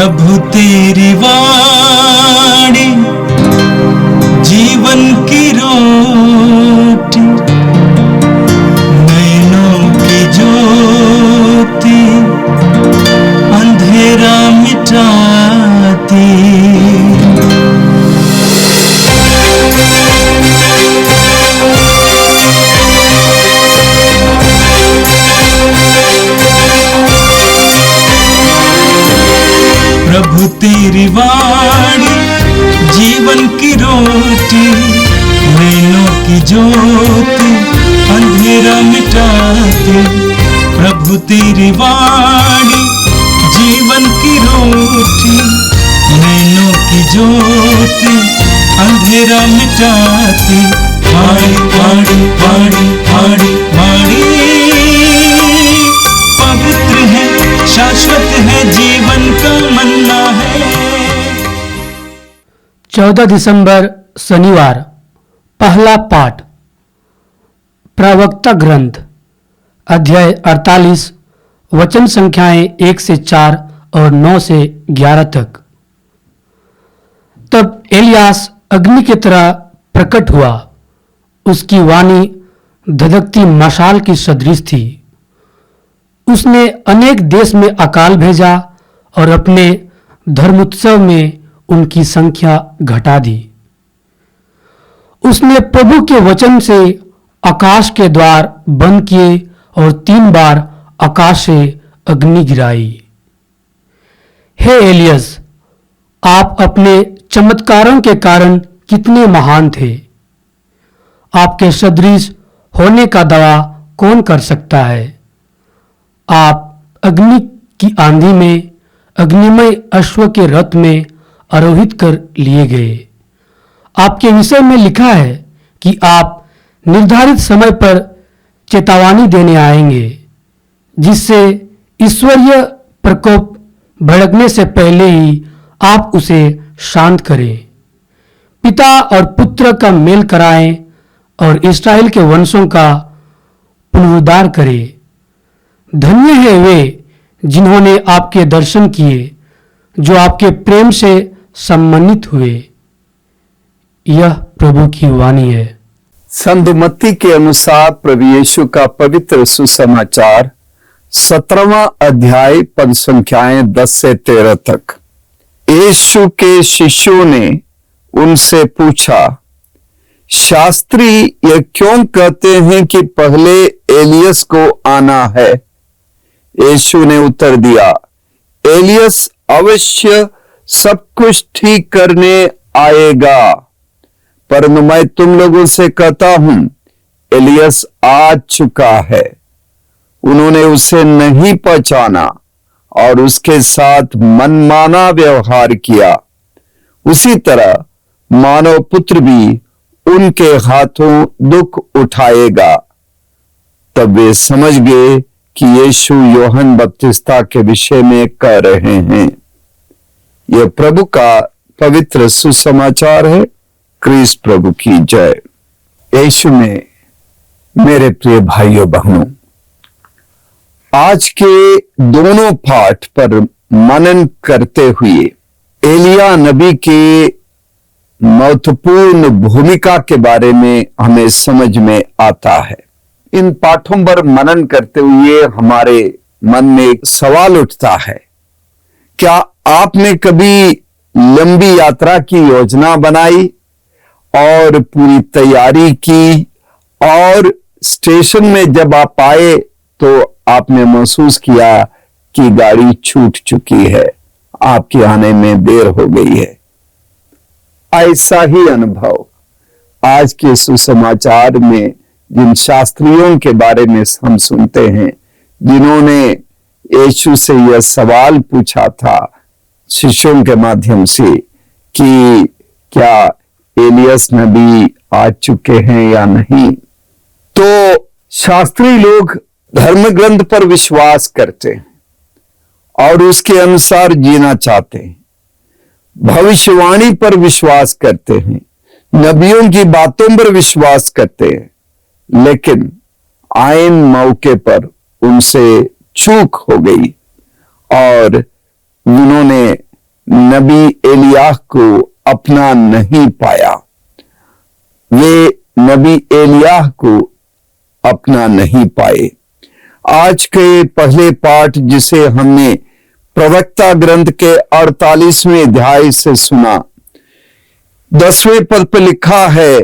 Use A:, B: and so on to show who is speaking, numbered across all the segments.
A: प्रभु तेरी वाणी जीवन की रोटी, नैनों की ज्योति अंधेरा मिटाती। प्रभु तेरी वाणी जीवन की रोटी, नैनों की ज्योति अंधेरा मिटाती। प्रभु तेरी वाणी जीवन की रोटी, नैनों की ज्योति अंधेरा मिटाती। वाणी वाणी वाणी वाणी वाणी पवित्र है, शाश्वत है, जीवन का मन्ना है।
B: 14 दिसंबर शनिवार। पहला पाठ प्रवक्ता ग्रंथ अध्याय 48 वचन संख्याएं 1 से 4 और 9 से 11 तक। तब एलियास अग्नि की तरह प्रकट हुआ, उसकी वाणी धधकती मशाल की सदृश थी। उसने अनेक देश में अकाल भेजा और अपने धर्मोत्सव में उनकी संख्या घटा दी। उसने प्रभु के वचन से आकाश के द्वार बंद किए और 3 बार आकाश से अग्नि गिराई। हे एलियस, आप अपने चमत्कारों के कारण कितने महान थे। आपके सदृश होने का दावा कौन कर सकता है। आप अग्नि की आंधी में अग्निमय अश्व के रथ में आरोहित कर लिए गए। आपके विषय में लिखा है कि आप निर्धारित समय पर चेतावनी देने आएंगे, जिससे ईश्वरीय प्रकोप भड़कने से पहले ही आप उसे शांत करें, पिता और पुत्र का मेल कराएं और इस्राएल के वंशों का पुनरुद्धार करें। धन्य है वे जिन्होंने आपके दर्शन किए, जो आपके प्रेम से सम्मानित हुए। यह प्रभु की वाणी है।
C: संत मत्ती के अनुसार प्रभु यीशु का पवित्र सुसमाचार 17वां अध्याय पद संख्याएं 10 से 13 तक। यीशु के शिष्यों ने उनसे पूछा, शास्त्री ये क्यों कहते हैं कि पहले एलियस को आना है। यीशु ने उत्तर दिया, एलियस अवश्य सब कुछ ठीक करने आएगा, परंतु मैं तुम लोगों से कहता हूं एलियस आ चुका है। उन्होंने उसे नहीं पहचाना और उसके साथ मनमाना व्यवहार किया। उसी तरह मानव पुत्र भी उनके हाथों दुख उठाएगा। तब वे समझ गए कि यीशु यूहन्ना बपतिस्ता के विषय में कह रहे हैं। यह प्रभु का पवित्र सुसमाचार है। क्रिस्त प्रभु की जय। यीशु में मेरे प्रिय भाइयों बहनों, आज के दोनों पाठ पर मनन करते हुए एलिया नबी के महत्वपूर्ण भूमिका के बारे में हमें समझ में आता है। इन पाठों पर मनन करते हुए हमारे मन में एक सवाल उठता है, क्या आपने कभी लंबी यात्रा की योजना बनाई और पूरी तैयारी की और स्टेशन में जब आप आए तो आपने महसूस किया कि गाड़ी छूट चुकी है, आपके आने में देर हो गई है। ऐसा ही अनुभव आज के सुसमाचार में जिन शास्त्रियों के बारे में हम सुनते हैं, जिन्होंने यीशु से यह सवाल पूछा था शिष्यों के माध्यम से कि क्या एलियस नबी आ चुके हैं या नहीं। तो शास्त्री लोग धर्म ग्रंथ पर विश्वास करते हैं और उसके अनुसार जीना चाहते हैं, भविष्यवाणी पर विश्वास करते हैं, नबियों की बातों पर विश्वास करते हैं, लेकिन आयन मौके पर उनसे चूक हो गई और उन्होंने नबी एलियाह को अपना नहीं पाया, वे नबी एलियाह को अपना नहीं पाए। आज के पहले पाठ जिसे हमने प्रवक्ता ग्रंथ के 48वें अध्याय से सुना, 10वें पद पर लिखा है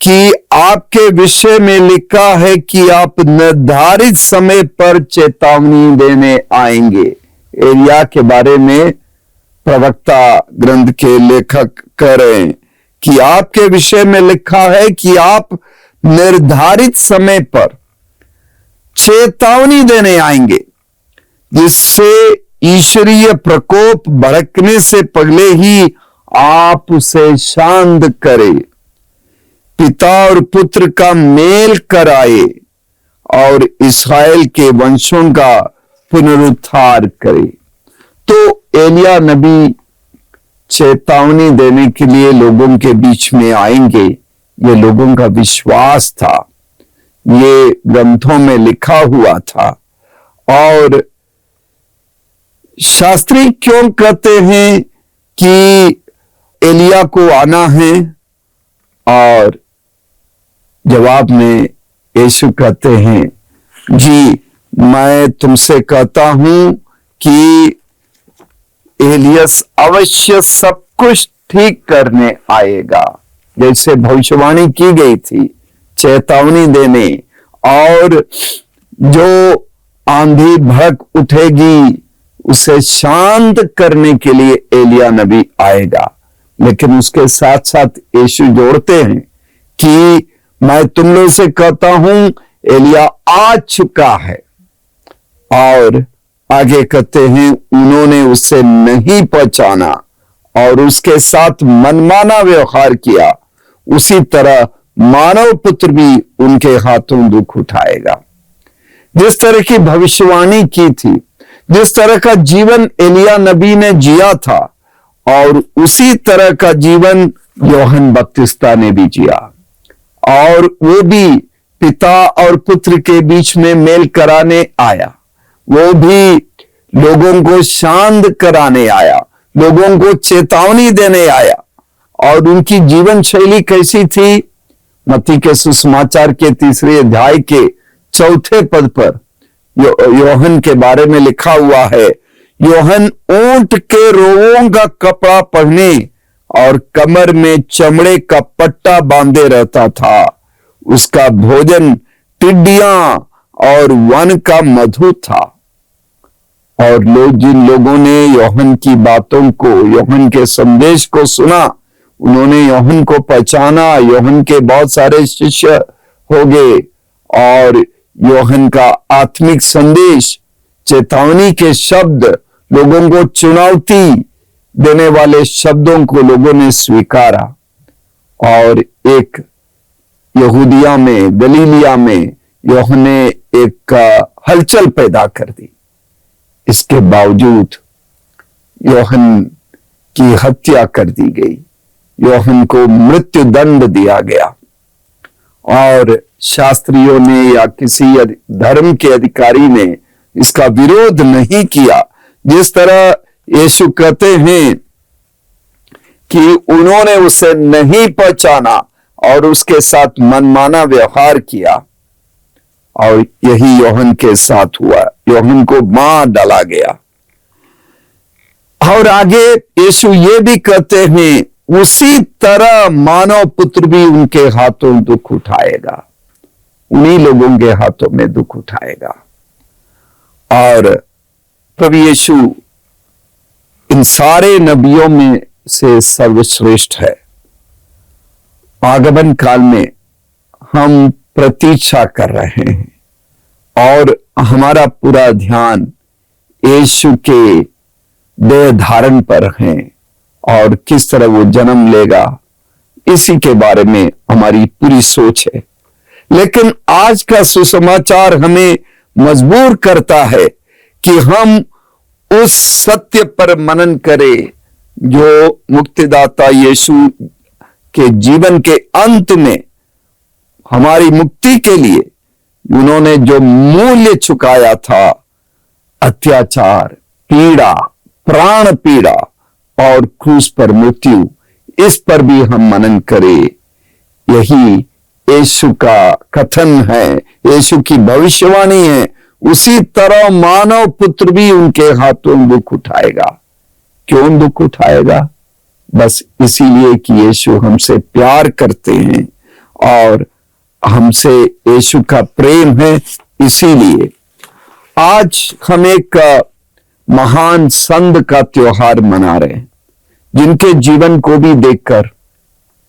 C: कि आपके विषय में लिखा है कि आप निर्धारित समय पर चेतावनी देने आएंगे। एलिया के बारे में प्रवक्ता ग्रंथ के लेखक कह रहे हैं कि आपके विषय में लिखा है कि आप निर्धारित समय पर चेतावनी देने आएंगे, जिससे ईश्वरीय प्रकोप भड़कने से पहले ही आप उसे शांत करें, पिता और पुत्र का मेल कराए और इस्राएल के वंशों का पुनरुद्धार करे। तो एलिया नबी चेतावनी देने के लिए लोगों के बीच में आएंगे, ये लोगों का विश्वास था, ये ग्रंथों में लिखा हुआ था। और शास्त्री क्यों कहते हैं कि एलिया को आना है? और जवाब में यीशु कहते हैं, जी मैं तुमसे कहता हूं कि एलियस अवश्य सब कुछ ठीक करने आएगा, जैसे भविष्यवाणी की गई थी, चेतावनी देने, और जो आंधी भड़क उठेगी उसे शांत करने के लिए एलिया नबी आएगा। लेकिन उसके साथ साथ यीशु जोड़ते हैं कि मैं तुम लोग से कहता हूं एलिया आ चुका है। और आगे कहते हैं उन्होंने उसे नहीं पहचाना और उसके साथ मनमाना व्यवहार किया, उसी तरह मानव पुत्र भी उनके हाथों दुख उठाएगा। जिस तरह की भविष्यवाणी की थी, जिस तरह का जीवन एलिया नबी ने जिया था, और उसी तरह का जीवन यूहन्ना बपतिस्ता ने भी जिया, और वो भी पिता और पुत्र के बीच में मेल कराने आया, वो भी लोगों को शांत कराने आया, लोगों को चेतावनी देने आया। और उनकी जीवन शैली कैसी थी? मत्ती के सुसमाचार के 3 अध्याय के 4 पद पर यूहन्ना के बारे में लिखा हुआ है, यूहन्ना ऊंट के रोमों का कपड़ा पहने और कमर में चमड़े का पट्टा बांधे रहता था। उसका भोजन टिड्डियां और वन का मधु था। और जिन लोगों ने यूहन्ना की बातों को, यूहन्ना के संदेश को सुना, उन्होंने यूहन्ना को पहचाना, यूहन्ना के बहुत सारे शिष्य हो गए, और यूहन्ना का आत्मिक संदेश, चेतावनी के शब्द, लोगों को चुनौती देने वाले शब्दों को लोगों ने स्वीकारा। और एक यहूदिया में, गलीलिया में यूहन्ना ने एक हलचल पैदा कर दी। इसके बावजूद यूहन्ना की हत्या कर दी गई, यूहन्ना को मृत्यु दंड दिया गया, और शास्त्रियों ने या किसी धर्म के अधिकारी ने इसका विरोध नहीं किया। जिस तरह यीशु कहते हैं कि उन्होंने उसे नहीं पहचाना और उसके साथ मनमाना व्यवहार किया, और यही यूहन्ना के साथ हुआ, यूहन्ना को मार डाला गया। और आगे यीशु ये भी कहते हैं, उसी तरह मानव पुत्र भी उनके हाथों दुख उठाएगा, उन्हीं लोगों के हाथों में दुख उठाएगा। और प्रभु यीशु इन सारे नबियों में से सर्वश्रेष्ठ है। आगमन काल में हम प्रतीक्षा कर रहे हैं, और हमारा पूरा ध्यान यीशु के देह धारण पर है, और किस तरह वो जन्म लेगा, इसी के बारे में हमारी पूरी सोच है। लेकिन आज का सुसमाचार हमें मजबूर करता है कि हम उस सत्य पर मनन करें जो मुक्तिदाता यीशु के जीवन के अंत में हमारी मुक्ति के लिए उन्होंने जो मूल्य चुकाया था, अत्याचार, पीड़ा, प्राण पीड़ा और क्रूस पर मृत्यु, इस पर भी हम मनन करें। यही यीशु का कथन है, यीशु की भविष्यवाणी है। उसी तरह मानव पुत्र भी उनके हाथों दुख उठाएगा। क्यों दुख उठाएगा? बस इसीलिए कि यीशु हमसे प्यार करते हैं और हमसे यीशु का प्रेम है। इसीलिए आज हम एक महान संत का त्योहार मना रहे हैं, जिनके जीवन को भी देखकर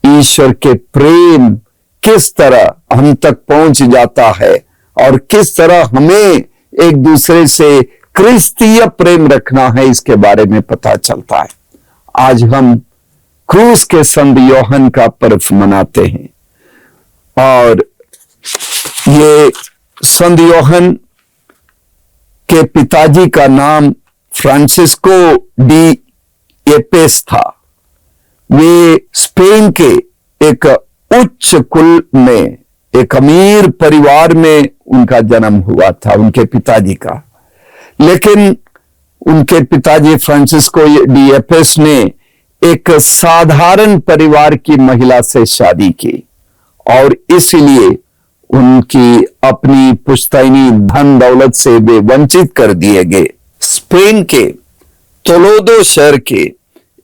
C: ईश्वर के प्रेम किस तरह हम तक पहुंच जाता है और किस तरह हमें एक दूसरे से क्रिस्तीय प्रेम रखना है, इसके बारे में पता चलता है। आज हम क्रूस के संत यूहन्ना का पर्व मनाते हैं और ये संत यूहन्ना के पिताजी का नाम फ्रांसिस्को डी एपेस था। वे स्पेन के एक उच्च कुल में, एक अमीर परिवार में उनका जन्म हुआ था, उनके पिताजी का। लेकिन उनके पिताजी फ्रांसिस्को डी एपेस ने एक साधारण परिवार की महिला से शादी की और इसलिए उनकी अपनी पुश्तैनी धन दौलत से वे वंचित कर दिए गए। स्पेन के टोलेडो शहर के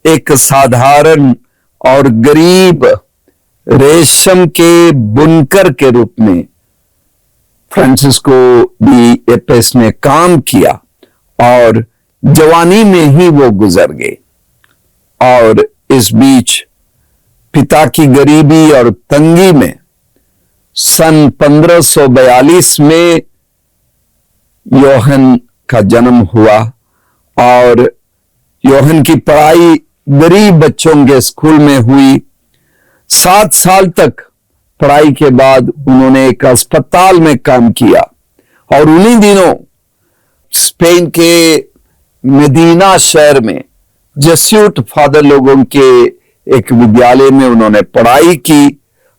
C: एक साधारण और गरीब रेशम के बुनकर के रूप में फ्रांसिस्को डी एपेस ने काम किया और जवानी में ही वो गुजर गए। और इस बीच पिता की गरीबी और तंगी में सन 1542 में यूहन्ना का जन्म हुआ और यूहन्ना की पढ़ाई गरीब बच्चों के स्कूल में हुई। 7 साल तक पढ़ाई के बाद उन्होंने एक अस्पताल में काम किया और उन्हीं दिनों स्पेन के मेदीना शहर में जेस्यूट फादर लोगों के एक विद्यालय में उन्होंने पढ़ाई की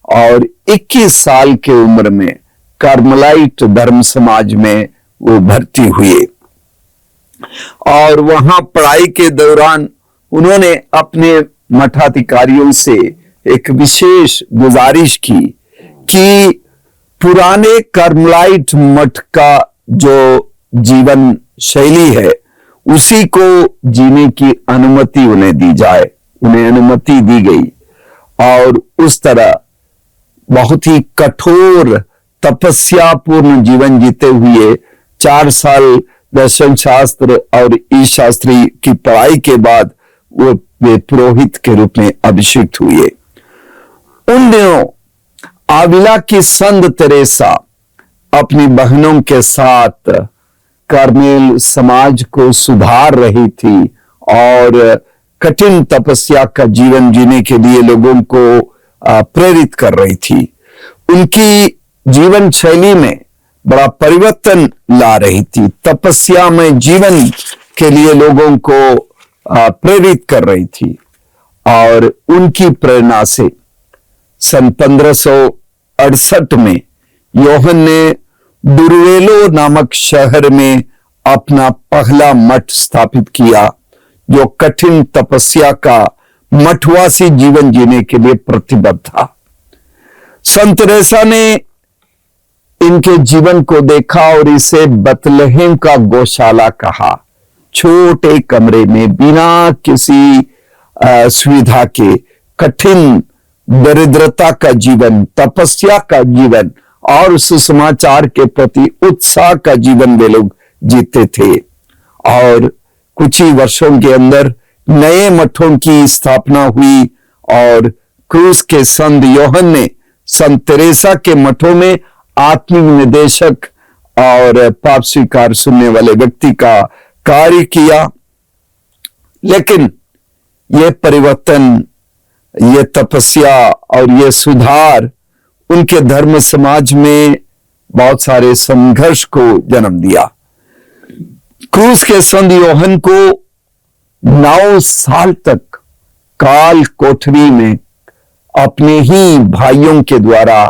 C: और 21 साल की उम्र में कार्मेलाइट धर्म समाज में वो भर्ती हुए और वहां पढ़ाई के दौरान उन्होंने अपने मठाधिकारियों से एक विशेष गुजारिश की कि पुराने कार्मेलाइट मठ का जो जीवन शैली है उसी को जीने की अनुमति उन्हें दी जाए। उन्हें अनुमति दी गई और उस तरह बहुत ही कठोर तपस्या पूर्ण जीवन जीते हुए 4 साल दर्शन शास्त्र और ईश शास्त्री की पढ़ाई के बाद वे पुरोहित के रूप में अभिषिक्त हुए। उन दिनों आविला की संत तेरेसा अपनी बहनों के साथ कार्मेल समाज को सुधार रही थी और कठिन तपस्या का जीवन जीने के लिए लोगों को प्रेरित कर रही थी। उनकी जीवन शैली में बड़ा परिवर्तन ला रही थी, तपस्या में जीवन के लिए लोगों को प्रेरित कर रही थी और उनकी प्रेरणा से सन 1568 में यूहन्ना ने डुरुएलो नामक शहर में अपना पहला मठ स्थापित किया, जो कठिन तपस्या का मठवासी जीवन जीने के लिए प्रतिबद्ध था। संत तेरेसा ने इनके जीवन को देखा और इसे बतलहेम का गौशाला कहा। छोटे कमरे में बिना किसी सुविधा के कठिन दरिद्रता का जीवन, तपस्या का जीवन और सुसमाचार के प्रति उत्साह का जीवन वे लोग जीते थे और कुछ ही वर्षों के अंदर नए मठों की स्थापना हुई और क्रूस के संत यूहन्ना ने संत तेरेसा के मठों में आत्मिक निदेशक और पाप स्वीकार सुनने वाले व्यक्ति का कार्य किया। लेकिन यह परिवर्तन, ये तपस्या और ये सुधार उनके धर्म समाज में बहुत सारे संघर्ष को जन्म दिया। क्रूस के संत यूहन्ना को 9 साल तक काल कोठरी में अपने ही भाइयों के द्वारा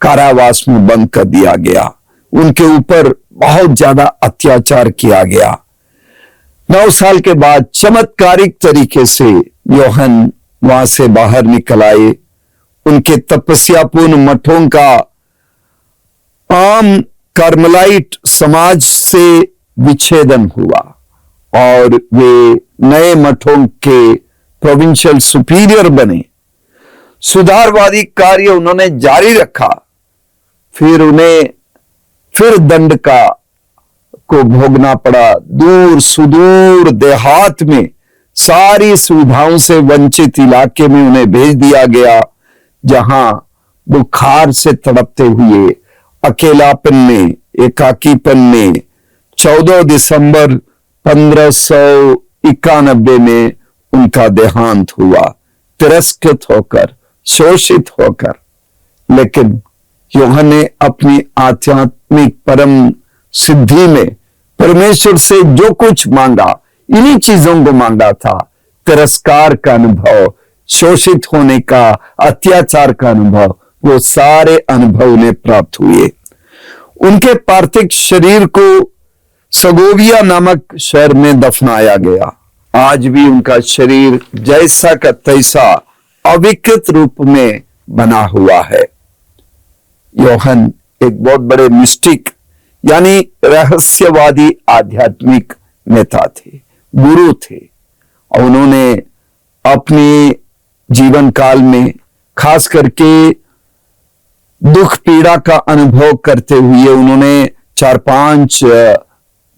C: कारावास में बंद कर दिया गया। उनके ऊपर बहुत ज्यादा अत्याचार किया गया। 9 साल के बाद चमत्कारिक तरीके से यूहन्ना वहां से बाहर निकल आए। उनके तपस्यापूर्ण मठों का आम कार्मेलाइट समाज से विच्छेदन हुआ और वे नए मठों के प्रोविंशियल सुपीरियर बने। सुधारवादी कार्य उन्होंने जारी रखा। फिर उन्हें फिर दंड को भोगना पड़ा। दूर सुदूर देहात में सारी सुविधाओं से वंचित इलाके में उन्हें भेज दिया गया, जहां बुखार से तड़पते हुए अकेलापन में, एकाकीपन में 14 दिसंबर 1591 में उनका देहांत हुआ, तिरस्कृत होकर, शोषित होकर। लेकिन यूहन्ना ने अपनी आध्यात्मिक परम सिद्धि में परमेश्वर से जो कुछ मांगा, इन्हीं चीजों को मांगा था। तिरस्कार का अनुभव, शोषित होने का, अत्याचार का अनुभव, वो सारे अनुभव उन्हें प्राप्त हुए। उनके पार्थिव शरीर को सगोविया नामक शहर में दफनाया गया। आज भी उनका शरीर जैसा का तैसा अविकृत रूप में बना हुआ है। यूहन्ना एक बहुत बड़े मिस्टिक यानी रहस्यवादी आध्यात्मिक नेता थे, गुरु थे, और उन्होंने अपने जीवन काल में खास करके दुख पीड़ा का अनुभव करते हुए उन्होंने 4-5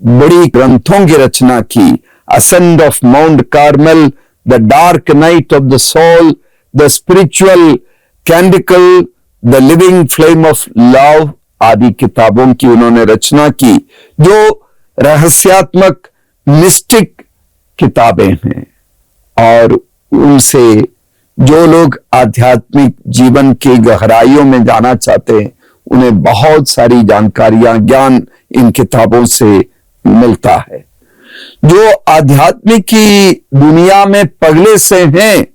C: बड़ी ग्रंथों की रचना की। Ascent of Mount Carmel, the dark night of the soul, the spiritual canticle, the living flame of love आदि किताबों की उन्होंने रचना की, जो रहस्यात्मक मिस्टिक किताबें हैं। और उनसे जो लोग आध्यात्मिक जीवन की गहराइयों में जाना चाहते हैं, उन्हें बहुत सारी जानकारियां, ज्ञान इन किताबों से मिलता है। जो आध्यात्मिक की दुनिया में पगले से हैं,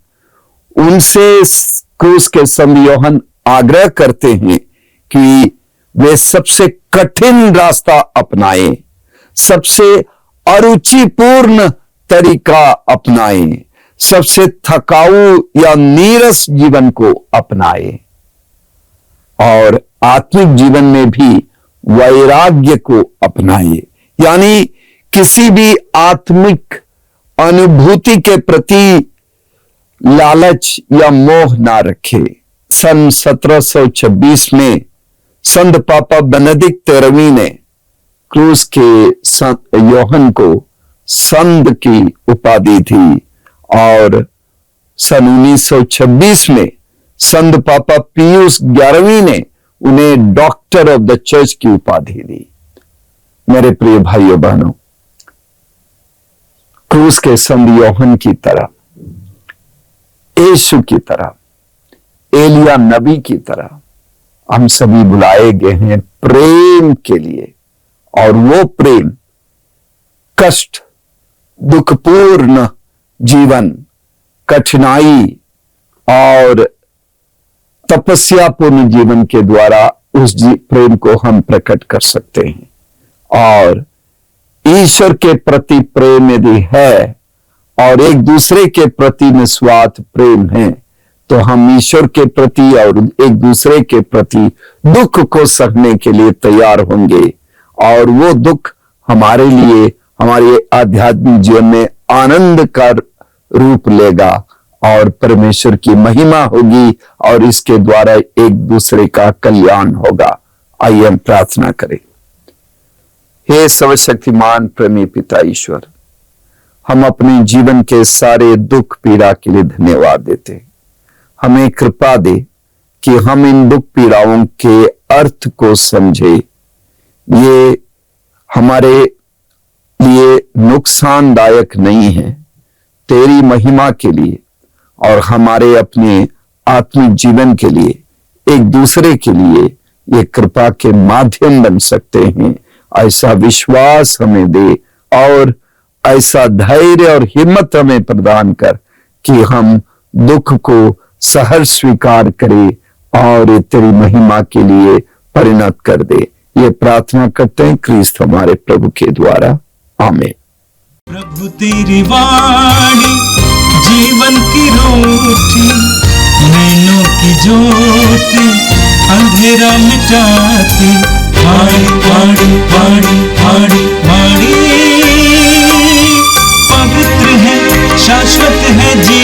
C: उनसे क्रूस के संत यूहन्ना आग्रह करते हैं कि वे सबसे कठिन रास्ता अपनाएं, सबसे अरुचिपूर्ण तरीका अपनाएं, सबसे थकाऊ या नीरस जीवन को अपनाएं और आत्मिक जीवन में भी वैराग्य को अपनाएं। यानी किसी भी आत्मिक अनुभूति के प्रति लालच या मोह ना रखे। सन 1726 में संत पापा बेनेडिक्ट 13वीं ने क्रूस के संत यूहन्ना को संत की उपाधि थी और सन 1926 में संत पापा पियूस 11वीं ने उन्हें डॉक्टर ऑफ द चर्च की उपाधि दी। मेरे प्रिय भाइयों बहनों, क्रूस के संत यूहन्ना की तरह, यीशु की तरह, एलिया नबी की तरह हम सभी बुलाए गए हैं प्रेम के लिए। और वो प्रेम कष्ट, दुखपूर्ण जीवन, कठिनाई और तपस्यापूर्ण जीवन के द्वारा उस प्रेम को हम प्रकट कर सकते हैं। और ईश्वर के प्रति प्रेम यदि है और एक दूसरे के प्रति निस्वार्थ प्रेम है, तो हम ईश्वर के प्रति और एक दूसरे के प्रति दुख को सहने के लिए तैयार होंगे। और वो दुख हमारे लिए, हमारे आध्यात्मिक जीवन में आनंद का रूप लेगा और परमेश्वर की महिमा होगी और इसके द्वारा एक दूसरे का कल्याण होगा। आइए हम प्रार्थना करें। हे सर्वशक्तिमान प्रेमी पिता ईश्वर, हम अपने जीवन के सारे दुख पीड़ा के लिए धन्यवाद देते हैं। हमें कृपा दे कि हम इन दुख पीड़ाओं के अर्थ को समझे। ये हमारे लिए नुकसानदायक नहीं है, तेरी महिमा के लिए और हमारे अपने आत्मिक जीवन के लिए, एक दूसरे के लिए ये कृपा के माध्यम बन सकते हैं। ऐसा विश्वास हमें दे और ऐसा धैर्य और हिम्मत हमें प्रदान कर कि हम दुख को सहर्ष स्वीकार करें और तेरी महिमा के लिए परिणत कर दे। ये प्रार्थना करते हैं क्रिस्त हमारे प्रभु के द्वारा, आमीन।
A: प्रभु तेरी वाणी जीवन की रोटी, नैनों की ज्योति अंधेरा मिटाती। वाणी वाणी वाणी वाणी वाणी पवित्र है, शाश्वत है जी